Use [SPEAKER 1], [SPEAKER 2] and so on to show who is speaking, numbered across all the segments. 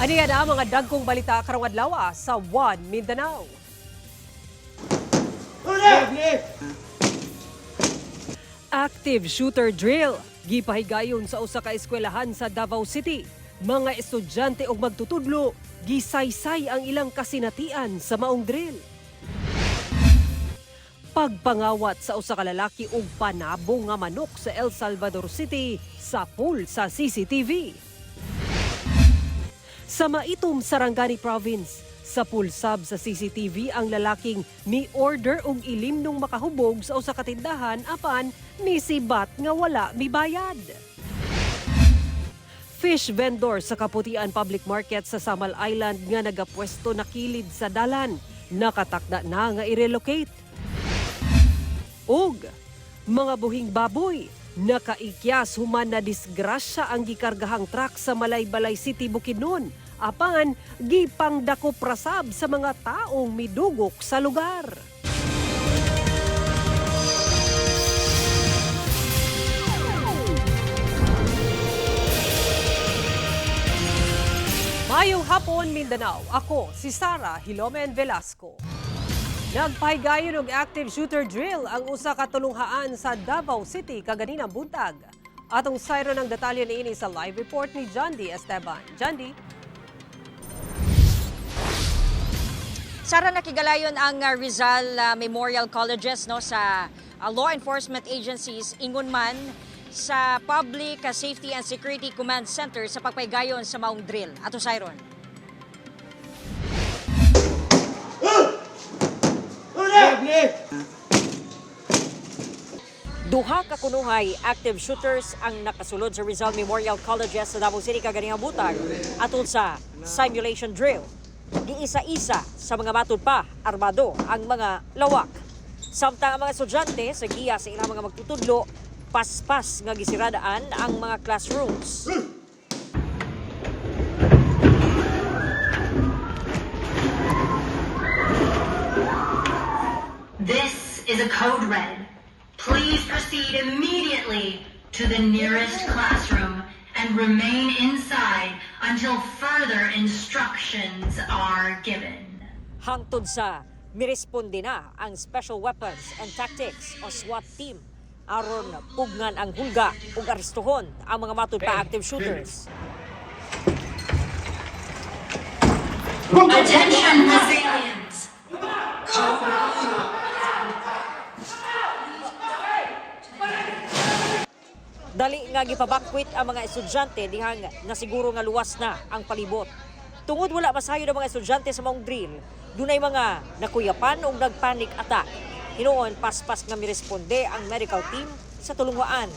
[SPEAKER 1] Aniya na mga dagkong balita karong adlaw sa One Mindanao. Active shooter drill gipahigayon sa usa ka eskwelahan sa Davao City. Mga estudyante og magtutudlo gisaysay ang ilang kasinatian sa maong drill. Pagpangawat sa usa ka lalaki og panabo nga manok sa El Salvador City sa pool sa CCTV. Sa Maitom, Sarangani Province, sa pulsab sa CCTV ang lalaking mi-order og ilimnong makahubog sa usa ka tindahan apan misibat nga wala mibayad. Fish vendor sa Kaputian Public Market sa Samal Island nga nagapwesto na kilid sa dalan, nakatakda na nga i-relocate. Og mga buhing baboy, nakaikyas human na disgrasya ang gikargahang truck sa Malaybalay City, Bukidnon. Apan, gipangdako prasab sa mga taong midugok sa lugar. Mayong hapon, Mindanao. Ako, si Sara Hilomen Velasco. Nagpahigayon og active shooter drill ang usa ka tulunghaan sa Davao City kaganinang buntag. Atong sayro ng detalye niini sa live report ni John D. Esteban. John D.
[SPEAKER 2] Sara, nakigalayon ang Rizal Memorial Colleges sa law enforcement agencies ingon man sa Public Safety and Security Command Center sa pagpaygayon sa maong drill. Ato sayron. Duha ka kunuhay active shooters ang nakasulod sa Rizal Memorial Colleges sa Davao City kaganingang butag atol sa simulation drill. Giisa-isa sa mga matod pa, armado ang mga lawak. Samtang ang mga estudyante sa giya sa ilang mga magtutudlo, paspas nga gisiradaan ang mga classrooms.
[SPEAKER 3] This is a code red. Please proceed immediately to the nearest classroom and remain inside until further instructions are given.
[SPEAKER 2] Hangtod sa miresponde na ang Special Weapons and Tactics o SWAT team aron pugnan ang hulga ug arestuhon ang mga matod pa active shooters.
[SPEAKER 3] Attention civilians.
[SPEAKER 2] Dali nga gipabakwit ang mga estudyante dihang nasiguro nga luwas na ang palibot. Tungod wala masayo ng mga estudyante sa maong drill, dunay mga nakuyapan o nagpanic attack. Hinoon paspas nga miresponde ang medical team sa tulungan.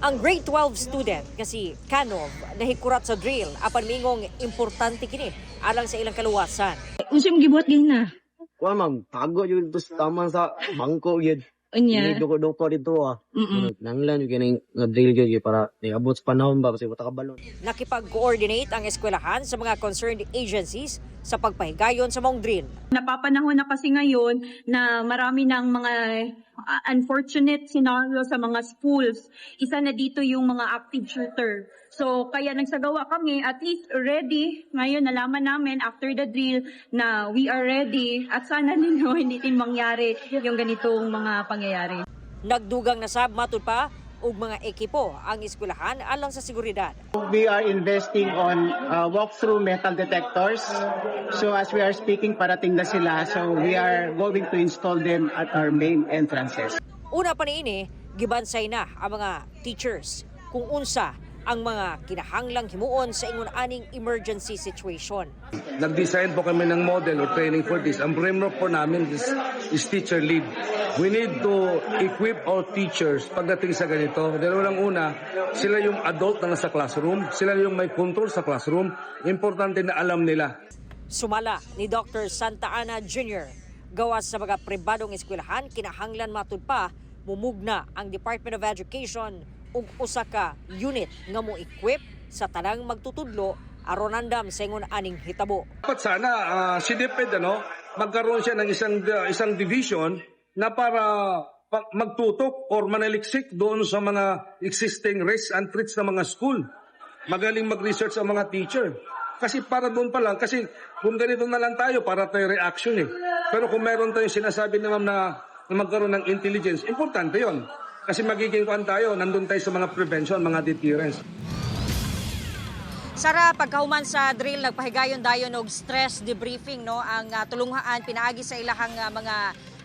[SPEAKER 2] Ang grade 12 student kasi Kanov nahikurat sa drill apan mingong importante kini alang sa ilang kaluwasan.
[SPEAKER 4] Unsa mo gibuhat gid na?
[SPEAKER 5] Kuan ma'am, tago yun to sa taman sa bangko yun.
[SPEAKER 4] Unya.
[SPEAKER 5] Hindi doko dito Nanglan yung kining nga-drill yun para niabot sa panahon ba kasi wata ka balon.
[SPEAKER 2] Nakipag-coordinate ang eskwelahan sa mga concerned agencies sa pagpahigayon sa maong drill.
[SPEAKER 4] Napapanahon na kasi ngayon na marami ng mga unfortunate scenario sa mga schools. Isa na dito yung mga active shooter. So kaya nagsagawa kami at least ready. Ngayon nalaman namin after the drill na we are ready at sana ninyo hindi din mangyari yung ganitong mga pangyayari.
[SPEAKER 2] Nagdugang nasab matud pa ug mga ekipo ang eskwelahan alang sa seguridad.
[SPEAKER 6] We are investing on walk-through metal detectors. So as we are speaking, parating na sila. So we are going to install them at our main entrances.
[SPEAKER 2] Una pa niini, gibansay na ang mga teachers kung unsa ang mga kinahanglang himuon sa ingon aning emergency situation.
[SPEAKER 7] Nag-design po kami ng model or training for this. Ang framework po namin is teacher lead. We need to equip our teachers pagdating sa ganito. Dahil unang-una, sila yung adult na nasa classroom, sila yung may control sa classroom. Importante na alam nila.
[SPEAKER 2] Sumala ni Dr. Santa Ana Jr. Gawas sa mga pribadong eskwelahan, kinahanglan matud pa, mumugna ang Department of Education ug usa ka unit nga mo equip sa tanang magtutudlo aron andam sa ingon aning hitabo.
[SPEAKER 7] Dapat sana si DepEd magkaroon siya ng isang division na para magtutok or manaliksik doon sa mga existing race and treats na mga school. Magaling mag-research ang mga teacher. Kasi para doon pa lang, kasi kung ganito na lang tayo, para tayo reaction eh. Pero kung meron tayong sinasabi na magkaroon ng intelligence, importante yon. Kasi magiging kuan tayo, nandun tayo sa mga prevention, mga deterrence.
[SPEAKER 2] Sara, pagkahuman sa drill, nagpahigayon dayon og stress debriefing, no? Ang tulunghaan pinaagi sa ilahang mga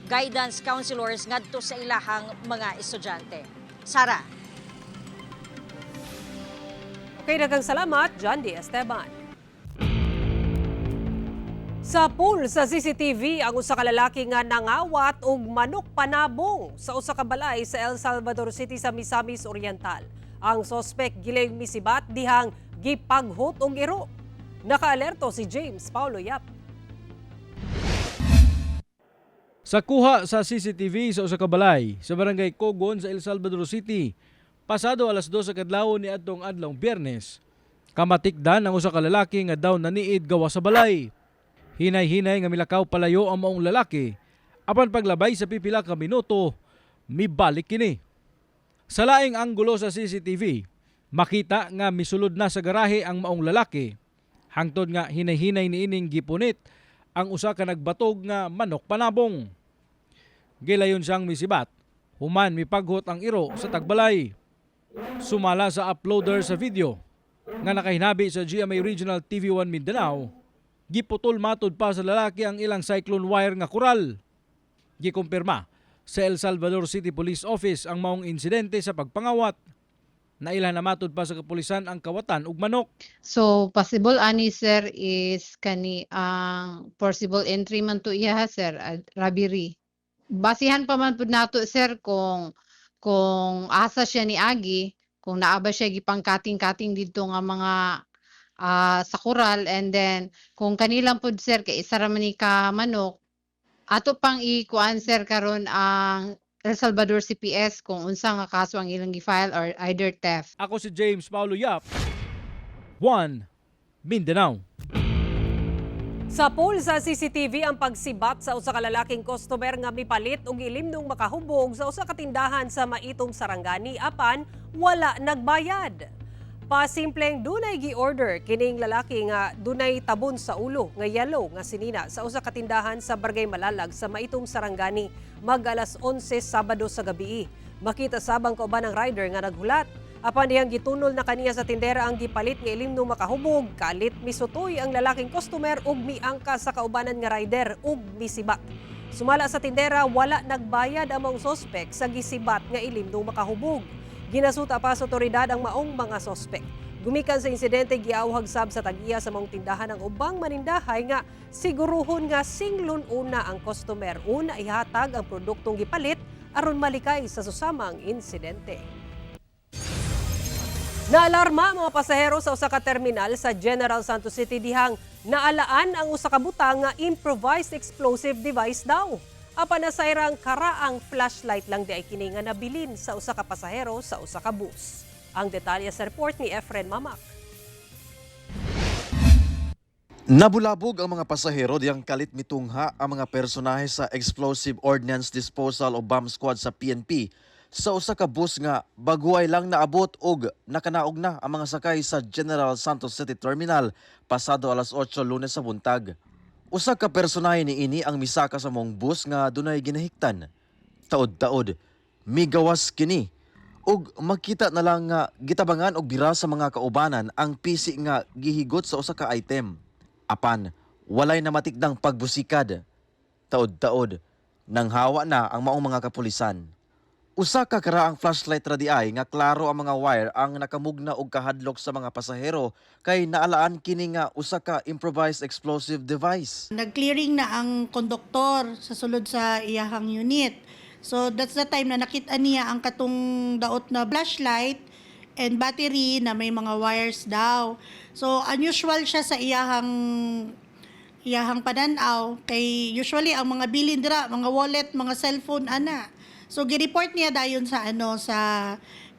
[SPEAKER 2] guidance counselors ngadto sa ilahang mga estudyante. Sara.
[SPEAKER 1] Okay, daghang salamat, John D. Esteban. Sa pool sa CCTV, ang usa ka lalaki nga nangawat og manok panabong sa usa ka balay sa El Salvador City sa Misamis Oriental. Ang sospek giling misibat dihang gipaghot og iro. Nakaalerto si James Paulo Yap.
[SPEAKER 8] Sa kuha sa CCTV sa usa ka balay sa barangay Cogon sa El Salvador City, pasado alas 2 sa kadlawon ni adtong adlawng Biyernes, kamatikdan ang usa ka lalaki nga daw naniid gawa sa balay. Hinay-hinay nga milakaw palayo ang maong lalaki. Apan paglabay sa pipila ka minuto, mibalik kini. Sa laing anggulo sa CCTV, makita nga misulod na sa garahe ang maong lalaki. Hangtod nga hinay-hinay niining gipunit ang usa ka nagbatog nga manok panabong. Gilayon siyang misibat, human mipaghot ang iro sa tagbalay. Sumala sa uploader sa video nga nakahinabi sa GMA Regional TV1 Mindanao, giputol matod pa sa lalaki ang ilang cyclone wire nga kural. Gikumpirma sa El Salvador City Police Office ang maong insidente sa pagpangawat. Nailhan na matod pa sa kapulisan ang kawatan ug manok.
[SPEAKER 9] So possible ani sir is kani ang possible entry man to iya sir robbery. Basihan pa man pud nato sir kung asa siya ni agi, kung naaba siya gipang-kating-kating dito nga mga sa kural, and then kung kanilang pud sir kay isa ra man ni ka manok, ato pang ikuan sir karon ang El Salvador CPS kung unsa nga kaso ang ilang gi-file or either theft.
[SPEAKER 8] Ako si James Paulo Yap, 1 Mindanao.
[SPEAKER 1] Sa pool sa CCTV ang pagsibat sa usa ka lalaking customer nga mipalit og ilimnong makahubog sa usa ka tindahan sa Maitong Sarangani apan wala nagbayad. Pasimpleng dunay gi-order kining lalaki nga dunay tabon sa ulo nga yellow nga sinina sa usa ka tindahan sa Barangay Malalag sa Maitong Sarangani mag-alas 11 Sabado sa gabi. Makita sabang kauban ng rider nga naghulat. Apan diyang gitunol na kaniya sa tindera ang gipalit nga ilimnong makahubog, kalit misutoy ang lalaking customer ug miangka sa kaubanan nga rider ug misibat. Sumala sa tindera, wala nagbayad ang mga sospek sa gisibat nga ilimnong makahubog. Ginasuta pa sa otoridad ang maong mga sospek. Gumikan sa insidente, giawhag sab sa tag-iya sa maong tindahan ang ubang manindahay nga siguruhon nga singlon una ang customer una ihatag ang produktong gipalit aron malikay sa susamang insidente. Naalarma mga pasahero sa usa ka terminal sa General Santos City dihang naalaan ang usa ka butang nga improvised explosive device daw. Apan nasayrang karaang flashlight lang di ay kini nga nabilin sa usa ka pasahero sa usa ka bus. Ang detalye sa report ni Efren Mamak.
[SPEAKER 10] Nabulabog ang mga pasahero diyang kalit mitungha ang mga personahe sa Explosive Ordnance Disposal o Bomb Squad sa PNP sa usa ka bus nga baguay lang naabot og nakanaog na ang mga sakay sa General Santos City Terminal pasado alas 8 Lunes sa buntag. Usa ka personahe niini ang misaka sa mong bus nga dunay ginahiktan. Taod-taod, migawas kini ug makita na lang nga gitabangan og bira sa mga kaubanan ang pisi nga gihigot sa usa ka item. Apan walay namatikdang pagbusikad. Taod-taod, nang hawa na ang maong mga kapulisan. Usa ka karaang flashlight radiay nga klaro ang mga wire ang nakamugna og kahadlok sa mga pasahero kay naalaan kini nga usa ka improvised explosive device.
[SPEAKER 11] Nag-clearing na ang konduktor sa sulod sa iyahang unit. So that's the time na nakita niya ang katong daot na flashlight and battery na may mga wires daw. So unusual siya sa iyahang pananaw kay usually ang mga bilin dira, mga wallet, mga cellphone ana. So gi-report niya dayon sa sa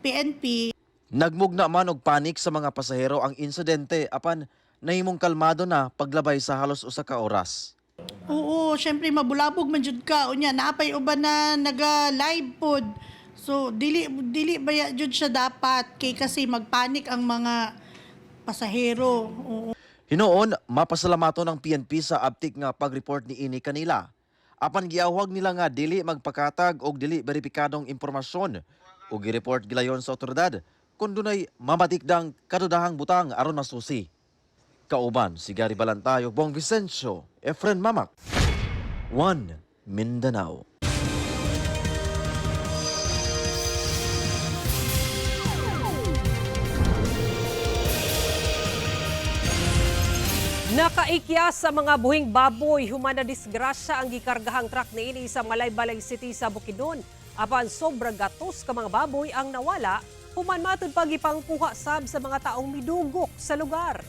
[SPEAKER 11] PNP.
[SPEAKER 10] Nagmugna man og panik sa mga pasahero ang insidente apan nahimong kalmado na paglabay sa halos usa ka oras.
[SPEAKER 11] Oo, syempre mabulabog man jud ka unya naapay uban na naga-live pod. So dili baya jud siya dapat kay kasi magpanik ang mga pasahero. Oo.
[SPEAKER 10] Hinoon, mapasalamato ng PNP sa abtik nga pag-report ni ini kanila. Apan giawhag nila nga dili magpakatag og dili beripikadong impormasyon o gi-report gilayon sa otoridad kung dunay mamatikdang kadudahang butang aron masusi. Kauban si Gary Balantay ug Bong Vicencio, Efren Mamak, 1 Mindanao.
[SPEAKER 1] Nakaikyas sa mga buhing baboy, human na disgrasya ang gikargahang truck niini sa Malaybalay City sa Bukidnon. Apan sobra gatos ka mga baboy ang nawala, human matud pagipangkuha sab sa mga taong midugok sa lugar.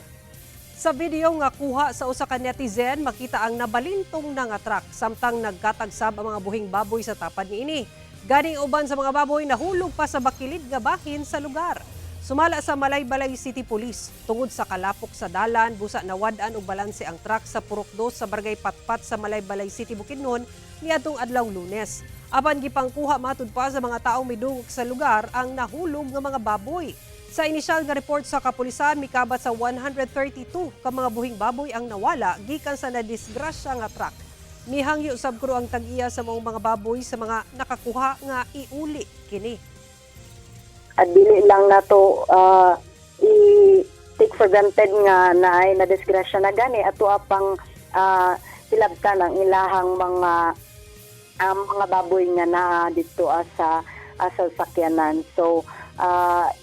[SPEAKER 1] Sa video nga kuha sa usa ka netizen, makita ang nabalintong na nga truck samtang nagkatagsab ang mga buhing baboy sa tapad niini. Ganing uban sa mga baboy nahulog pa sa bakilid nga bahin sa lugar. Sumala sa Malaybalay City Police, tungod sa kalapok sa dalan, busa nawad-an og balanse ang truck sa Purok 2 sa Barangay Patpat sa Malaybalay City, Bukidnon, niadtong adlawng Lunes. Apan gipangkuha matud pa sa mga taong midungog sa lugar ang nahulog nga mga baboy. Sa inisyal nga report sa kapulisan, mikabat sa 132 ka mga buhing baboy ang nawala gikan sa nadisgrasya nga truck. Mihangyo sabkro ang tag-iya sa mga baboy sa mga nakakuha nga iuli kini.
[SPEAKER 12] At dili lang na to i-take for granted nga na ay nadisgrasya na gani ato apang hilabtan ang ilahang mga baboy nga na dito sa sakyanan. So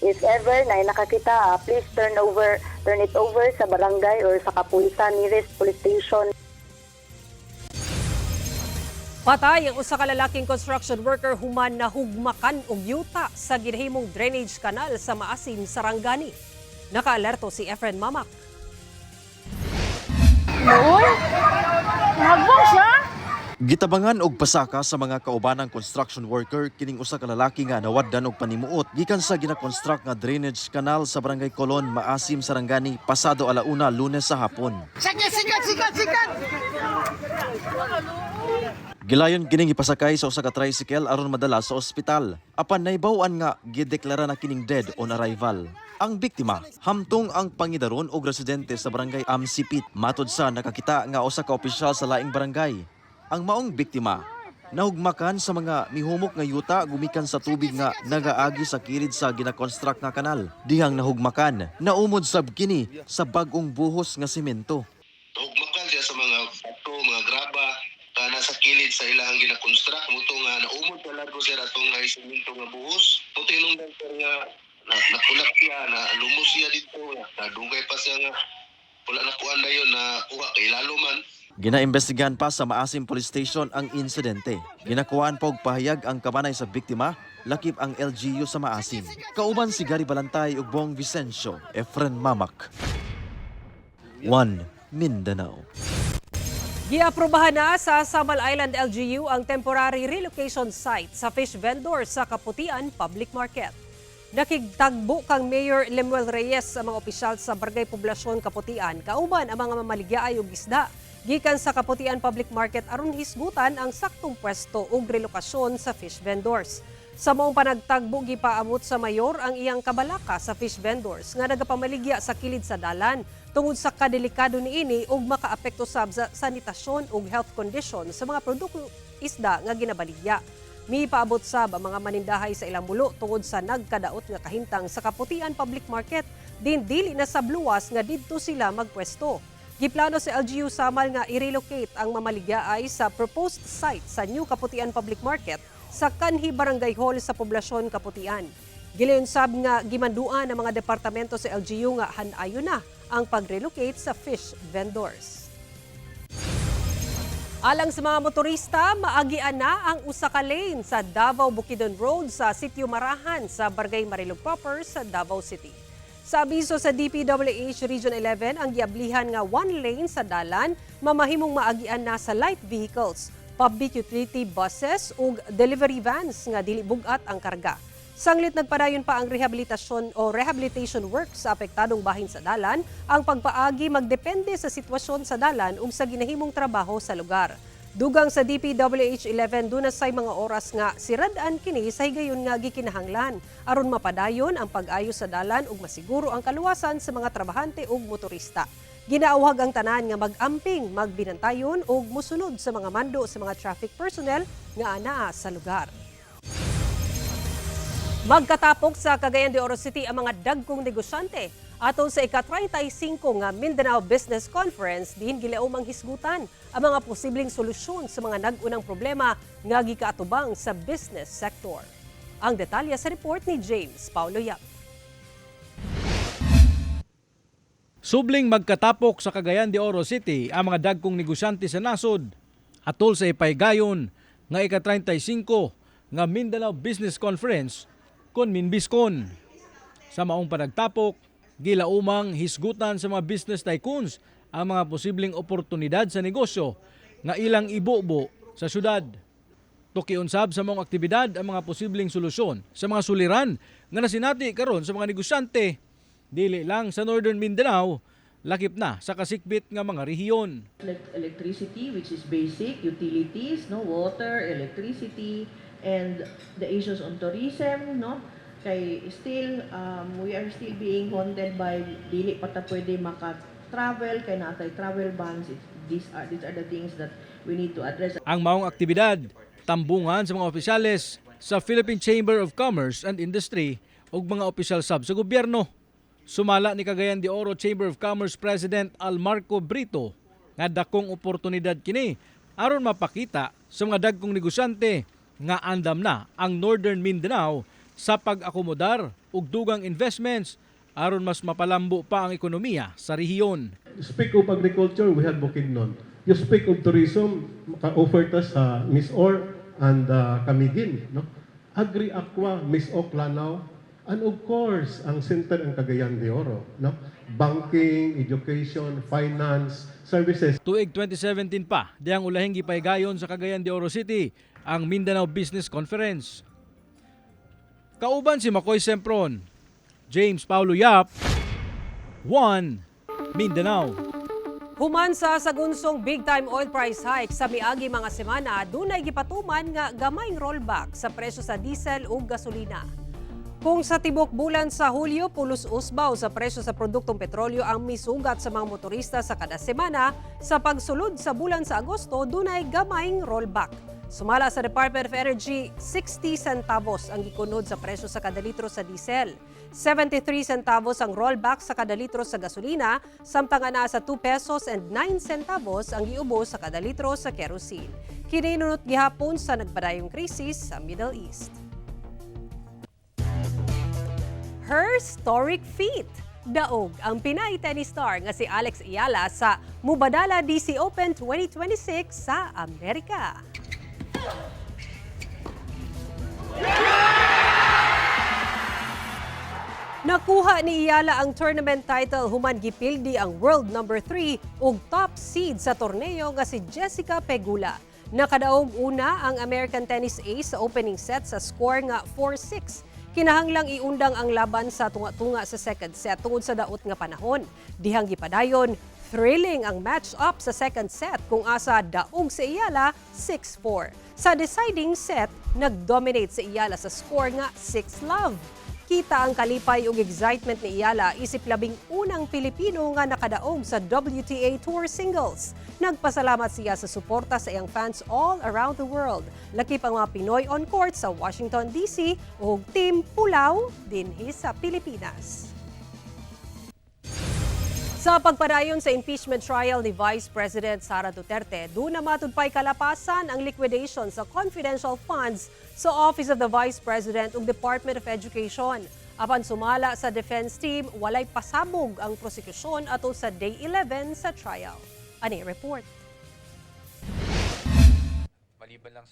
[SPEAKER 12] if ever na nakakita, please turn it over sa barangay or sa kapulisan, nearest police station.
[SPEAKER 1] Patay ang usa ka lalaking construction worker human na hugmakan og yuta sa ginahimong drainage canal sa Maasin, Sarangani. Nakaalerto si Efren Mamak.
[SPEAKER 10] Gitabangan og pasaka sa mga kaubanang construction worker kining usa ka lalaki nga nawaddan og panimuot gikan sa gina-construct nga drainage canal sa Barangay Colon, Maasim, Sarangani pasado alauna Lunes sa hapon. Sikat! Gilayon kining ipasakay sa usa ka tricycle aron madala sa ospital. Apan naibaw-an nga gideklara na kining dead on arrival. Ang biktima, hamtong ang pangidaron og residente sa Barangay Amsipit. Matod sa nakakita nga usa ka opisyal sa laing barangay. Ang maong biktima, nahugmakan sa mga mihumok nga yuta gumikan sa tubig nga nagaagi sa kilid sa gina-construct nga kanal. Dihang nahugmakan, naumod sab kini sa bag-ong buhos nga semento.
[SPEAKER 13] Nahugmakan siya sa mga bato, mga graba, nasa kilid sa ilahang gina-construct. Muto nga naumod na largo siya atong nga semento nga buhos. Muto yung nga nakulak siya, na lumos siya dito, nadugay pa siya nga wala na kuan na yun na kuha kay lalo man.
[SPEAKER 10] Ginaimbestigahan pa sa Maasim Police Station ang insidente. Ginakuhaan pa og pahayag ang kabanay sa biktima, lakip ang LGU sa Maasim. Kauban si Gary Balantay ug Bong Vicencio, Efren Mamak, 1 Mindanao.
[SPEAKER 1] Giaprobahan na sa Samal Island LGU ang temporary relocation site sa fish vendor sa Kaputian Public Market. Nakigtagbo kang Mayor Lemuel Reyes sa mga opisyal sa Barangay Poblasyon Kaputian, kauban ang mga mamaligyaay og isda. Gikan sa Kaputian Public Market aron hisgutan ang saktong pwesto ug relokasyon sa fish vendors. Sa maong panagtagbo gipaamot sa mayor ang iyang kabalaka sa fish vendors nga nagapamaligya sa kilid sa dalan tungod sa kadelikado niini ug makaapekto sa sanitasyon ug health condition sa mga produkto isda nga ginabaligya. Mipaabot sab ang mga manindahay sa ilang mulo tungod sa nagkadaot nga kahintang sa Kaputian Public Market din dili na sabluwas nga didto sila magpwesto. Giplano sa LGU Samal nga i-relocate ang mamaligyaay sa proposed site sa New Kaputian Public Market sa Kanhi Barangay Hall sa Poblasyon Kaputian. Gilayon sab nga gimanduan ng mga departamento sa LGU nga hanayon na ang pag-relocate sa fish vendors. Alang sa mga motorista, maagian na ang usa ka lane sa Davao-Bukidnon Road sa Sitio Marahan sa Barangay Marilog Proper sa Davao City. Sa abiso sa DPWH Region 11, ang giablihan nga one lane sa dalan, mamahimong maagian na sa light vehicles, public utility buses ug delivery vans nga dili bugat ang karga. Sanglit nagpadayon pa ang rehabilitation works sa apektadong bahin sa dalan, ang pagpaagi magdepende sa sitwasyon sa dalan ug sa ginahimong trabaho sa lugar. Dugang sa DPWH 11 dunasay mga oras nga siradaan kini sa higayon nga gikinahanglan aron mapadayon ang pag-ayos sa dalan ug masiguro ang kaluwasan sa mga trabahante ug motorista. Ginaawhag ang tanan nga mag-amping, magbinantayon ug musunod sa mga mando sa mga traffic personnel nga anaa sa lugar. Magkatapok sa Cagayan de Oro City ang mga dagkong negosyante atol sa ika-35 nga Mindanao Business Conference diin gilaumang hisgutan ang mga posibleng solusyon sa mga nag-unang problema nga gikaatubang sa business sector. Ang detalye sa report ni James Paulo Yap.
[SPEAKER 8] Subling magkatapok sa Cagayan de Oro City ang mga dagkong negosyante sa nasod atol sa ipaygayon nga ika-35 nga Mindanao Business Conference kon Minbiscon. Sa maong panagtapok, gilaumang hisgutan sa mga business tycoons ang mga posibleng oportunidad sa negosyo nga ilang ibubo sa syudad. Tukiunsab sa maong aktibidad ang mga posibleng solusyon sa mga suliran nga nasinati karon sa mga negosyante, dili lang sa Northern Mindanao, lakip na sa kasikbit nga mga rehiyon.
[SPEAKER 14] Electricity, which is basic, utilities, no, water, electricity, and the issues on tourism, no? Kay still, we are still being haunted by dili pa ta pwede maka-travel, kay natay travel bans. These are the things that we need to address.
[SPEAKER 8] Ang maong aktibidad, tambungan sa mga opisyales sa Philippine Chamber of Commerce and Industry ug mga opisyal sab sa gobyerno. Sumala ni Cagayan de Oro Chamber of Commerce President Almarco Brito nga dakong oportunidad kini aron mapakita sa mga dagkong negosyante nga andam na ang Northern Mindanao sa pag-akomodar ug dugang investments aron mas mapalambo pa ang ekonomiya sa rehiyon.
[SPEAKER 15] Speak of agriculture, we have Bukidnon. You speak of tourism, offer ta sa Miss Or and Camiguin, no? Agri-Aqua, Miss Ok Lanao, and of course, ang center ang Cagayan de Oro, no? Banking, education, finance, services.
[SPEAKER 8] Tuig 2017 pa, diyang ulahing gipaygayon sa Cagayan de Oro City ang Mindanao Business Conference. Kauban si Makoy Sempron, James Paulo Yap, 1 Mindanao.
[SPEAKER 1] Human sa sagunsong big-time oil price hike sa miagi mga semana, dunay gipatuman nga gamayng rollback sa presyo sa diesel ug gasolina. Kung sa tibok bulan sa Hulyo, pulos usbaw sa presyo sa produktong petrolyo ang misugat sa mga motorista sa kada semana, sa pagsulod sa bulan sa Agosto, dunay gamayng rollback. Sumala sa Department of Energy, 60 centavos ang gikunod sa presyo sa kada litro sa diesel. 73 centavos ang rollback sa kada litro sa gasolina, samtang ana sa 2 pesos and 9 centavos ang giubos sa kada litro sa kerosene. Kininunot gihapon sa nagpadayong krisis sa Middle East. Her historic feat. Daog ang Pinay tennis star nga si Alex Ayala sa Mubadala DC Open 2026 sa Amerika. Nakuha ni Ayala ang tournament title human gipildi ang world number 3 ug top seed sa torneo nga si Jessica Pegula. Nakadaog una ang American tennis ace sa opening set sa score nga 4-6. Kinahanglang iundang ang laban sa tunga-tunga sa second set tungod sa daot nga panahon. Dihang gipadayon, thrilling ang match-up sa second set kung asa daog si Ayala 6-4. Sa deciding set, nag-dominate si Ayala sa score nga 6-love. Kita ang kalipay ug excitement ni Ayala isip labing unang Pilipino nga nakadaog sa WTA Tour Singles. Nagpasalamat siya sa suporta sa iyang fans all around the world. Lakip ang mga Pinoy on court sa Washington, D.C. ug Team Pulao dinhi sa Pilipinas. Sa pagpadayon sa impeachment trial ni Vice President Sara Duterte, doon na matudpay kalapasan ang liquidation sa confidential funds sa Office of the Vice President ug Department of Education. Apan sumala sa defense team, walay pasabog ang prosekusyon atol sa Day 11 sa trial. Ani report.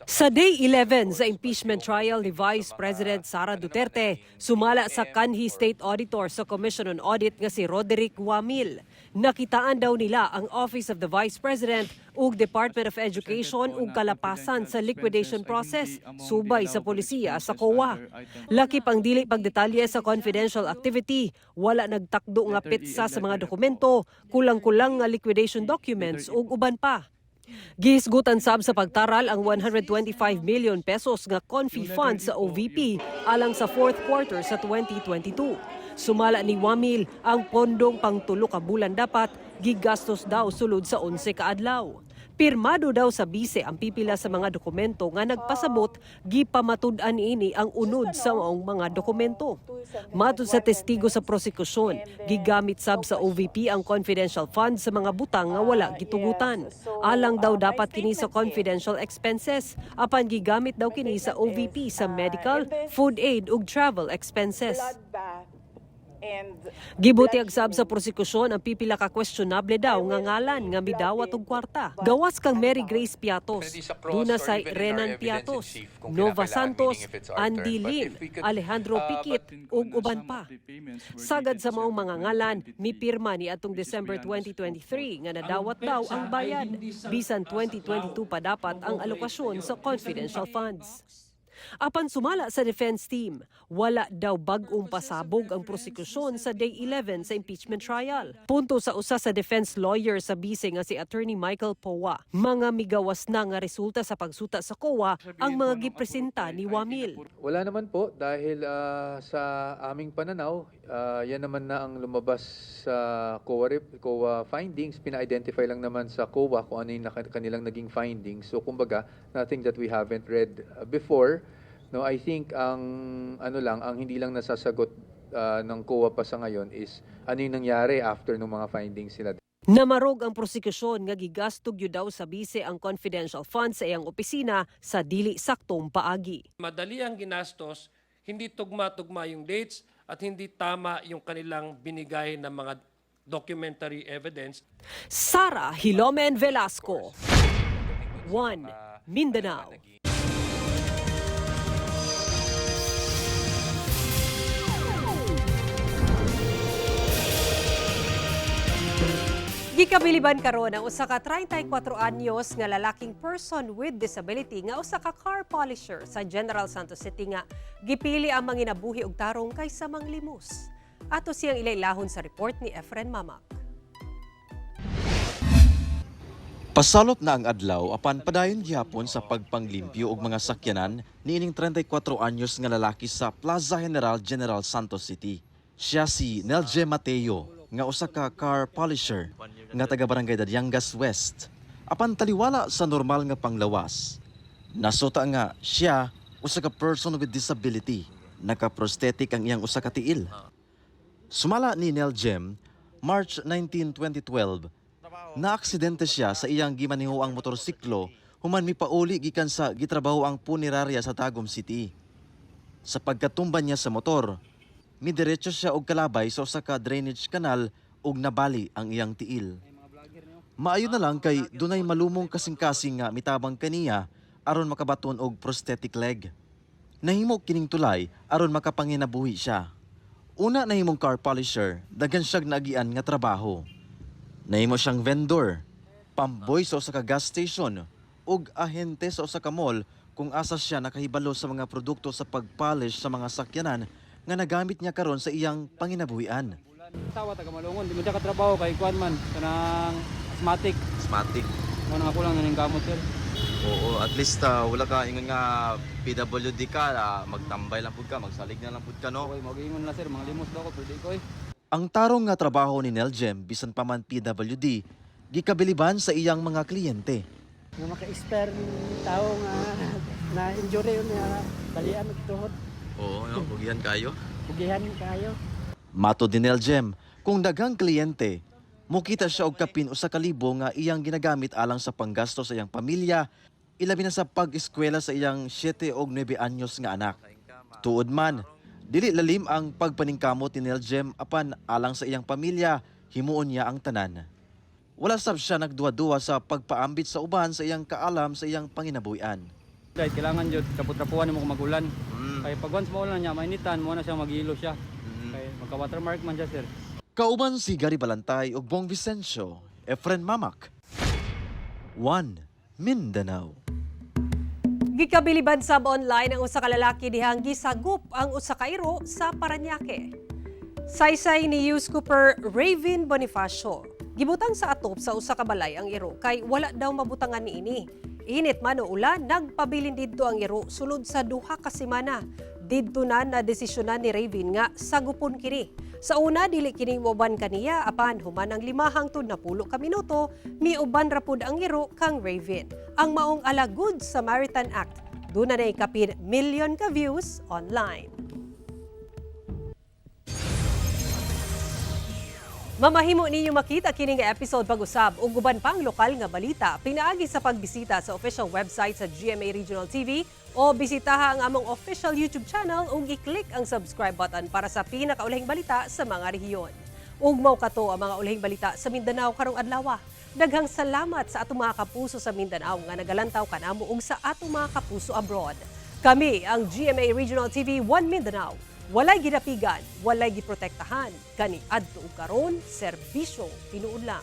[SPEAKER 1] Sa Day 11 sa impeachment trial ni Vice President Sara Duterte, sumala sa kanhi State Auditor sa Commission on Audit nga si Roderick Wamil. Nakitaan daw nila ang Office of the Vice President ug Department of Education ug kalapasan sa liquidation process, subay sa polisiya sa COA. Lakip ang dili pagdetalye sa confidential activity, wala nagtakdo nga pitsa sa mga dokumento, kulang-kulang nga liquidation documents ug uban pa. Gihisgutan sab sa pagtaral ang 125 million pesos nga confi fund sa OVP alang sa fourth quarter sa 2022. Sumala ni Wamil ang pondong pang 3 ka bulan dapat gigastos daw sulod sa 11 ka adlaw. Pirmado daw sa bise ang pipila sa mga dokumento nga nagpasabot gipamatud-an ini ang unod sa maong mga dokumento. Matud sa testigo sa prosekusyon, gigamit sab sa OVP ang confidential fund sa mga butang nga wala gitugutan. Alang daw dapat kini sa confidential expenses, apan gigamit daw kini sa OVP sa medical, food aid ug travel expenses. Gibutyag sab sa prosekusyon ang pipila ka questionable daw nga ngalan nga midawat og kwarta. Gawas kang Mary Grace Piatos, Dunasay Renan Piatos, Nova Santos, Andy Lim, Alejandro Piquit ug uban pa. Sagad sa maong mga ngalan, mipirma ni atong December 2023 nga nadawat daw ang bayad. Bisan 2022 pa dapat ang alokasyon sa confidential funds. Apan sumala sa defense team, wala daw bag-ong pasabog ang prosekusyon sa Day 11 sa impeachment trial. Punto sa usa sa defense lawyer sa bise nga si Attorney Michael Powa, mga migawas na nga resulta sa pagsuta sa COA ang mga gipresenta ni Wamil.
[SPEAKER 16] Wala naman po dahil sa aming pananaw, yan naman na ang lumabas sa COA findings. Pina-identify lang naman sa COA kung ano yung kanilang naging findings. So kumbaga, nothing that we haven't read before. No, I think ang hindi lang nasasagot ng COA pa sa ngayon is ano yung nangyari after ng mga findings sila.
[SPEAKER 1] Namarog ang prosekusyon nga gigastog yun daw sa bise ang confidential funds sa iyang opisina sa dili saktong paagi.
[SPEAKER 17] Madali ang ginastos, hindi tugma-tugma yung dates at hindi tama yung kanilang binigay na mga documentary evidence.
[SPEAKER 1] Sara Hilomen Velasco, 1 Mindanao. Gikabiliban karon ang usa ka 34 anyos nga lalaking person with disability nga usa ka car polisher sa General Santos City nga gipili ang manginabuhi og tarong kaysa manglimos. Ato siyang ilaylahon sa report ni Efren Mamak.
[SPEAKER 10] Pasalop na ang adlaw apan padayon gihapon sa pagpanglimpyo og mga sakyanan niining 34 anyos nga lalaki sa Plaza General Santos City. Siya si Nelje Mateo nga usa ka car polisher nga taga Barangay Dadyangas West. Apan taliwala sa normal nga panglawas. Nasuta nga siya usa ka person with disability, naka-prosthetic ang iyang usa ka tiil. Sumala ni Neljem, March 19, 2012, naaksidente siya sa iyang gimanihoang motorsiklo human mipauli gikan sa gitrabaho ang punerarya sa Tagum City. Sa pagkatumba niya sa motor, midiretso siya og kalabay sa usa ka drainage canal ug nabali ang iyang tiil. Maayo na lang kay dunay malumong kasing-kasing nga mitabang kaniya aron makabaton og prosthetic leg. Nahimo kining tulay aron makapanginabuhi siya. Una nahimong car polisher, daghan siyang nagian nga trabaho. Nahimo siyang vendor, pamboy sa usa ka gas station ug ahente sa usa ka mall kung asa siya nakahibalo sa mga produkto sa pagpolish sa mga sakyanan nga nagamit niya karon sa iyang panginabuhian.
[SPEAKER 18] Tawa taga Malungon, di mo siya katrabaho kay kuan man kanang asthmatic.
[SPEAKER 10] Asthmatic.
[SPEAKER 18] Ano nga kulang ning gamot sir.
[SPEAKER 10] Oo, at least wala ka ingon nga PWD ka, magtambay lang pud ka, magsalig na lang pud ka no.
[SPEAKER 18] Okay, mag-ingon na sir, mga limos daw ko pwede ko eh.
[SPEAKER 10] Ang tarong nga trabaho ni Neljem bisan pa man PWD, gikabiliban sa iyang mga kliyente.
[SPEAKER 19] Nga maka-expert tao nga na-injury yun nga balian magtuhod.
[SPEAKER 10] Oo, no? Bugihan kayo.
[SPEAKER 19] Bugihan kayo.
[SPEAKER 10] Mato din Neljem, kung daghang kliyente, mukita siya og kapin usa ka libo nga iyang ginagamit alang sa panggasto sa iyang pamilya, ilabi na sa pag-eskwela sa iyang 7 og 9 anyos nga anak. Tuod man, dili lalim ang pagpaningkamot ni Neljem apan alang sa iyang pamilya, himuon niya ang tanan. wala sab siya nagduwa-duwa sa pagpaambit sa uban sa iyang kaalam sa iyang panginabuhian.
[SPEAKER 18] Dahil kailangan jud kaput-rapuan mo kung magulan. Kaya pag once maulan niya, mainitan mo na siya maghilo siya. Kaya magka-watermark man siya, sir.
[SPEAKER 10] Kauban si Gary Balantay ug Bong Vicencio, Efren Mamak. 1 Mindanao.
[SPEAKER 1] Gikabiliban sab online ang usa ka lalaki dihang gisagop ang usa ka iro sa Parañaque. Saysay ni News Cooper Raven Bonifacio. Gibutang sa atop sa usa ka balay ang iro kay wala daw mabutangan niini. Init man o ulan, nagpabilin didto ang iro sulod sa duha ka semana. Didto na desisyonan ni Raven nga sagupon kini. Sa una dili kini moban kaniya apan human ang 5 hangtod na 10 ka minuto miuban ra pud ang iro kang Raven. Ang maong ala Good Samaritan Act. Duna na kapin milyon ka views online. Mamahimo ninyo makita kini nga episode pag-usab ug guban pang lokal nga balita pinaagi sa pagbisita sa official website sa GMA Regional TV o bisitaha ang among official YouTube channel ug i-click ang subscribe button para sa pinakaulahing balita sa mga rehiyon. Ug mao kato ang mga ulahing balita sa Mindanao karong adlaw. Daghang salamat sa atong mga kapuso sa Mindanao nga nagalantaw kanamo ug sa atong mga kapuso abroad. Kami ang GMA Regional TV 1 Mindanao. Walay ginapigan, walay giprotektahan, kani adto ug karon serbisyo tinuod lang.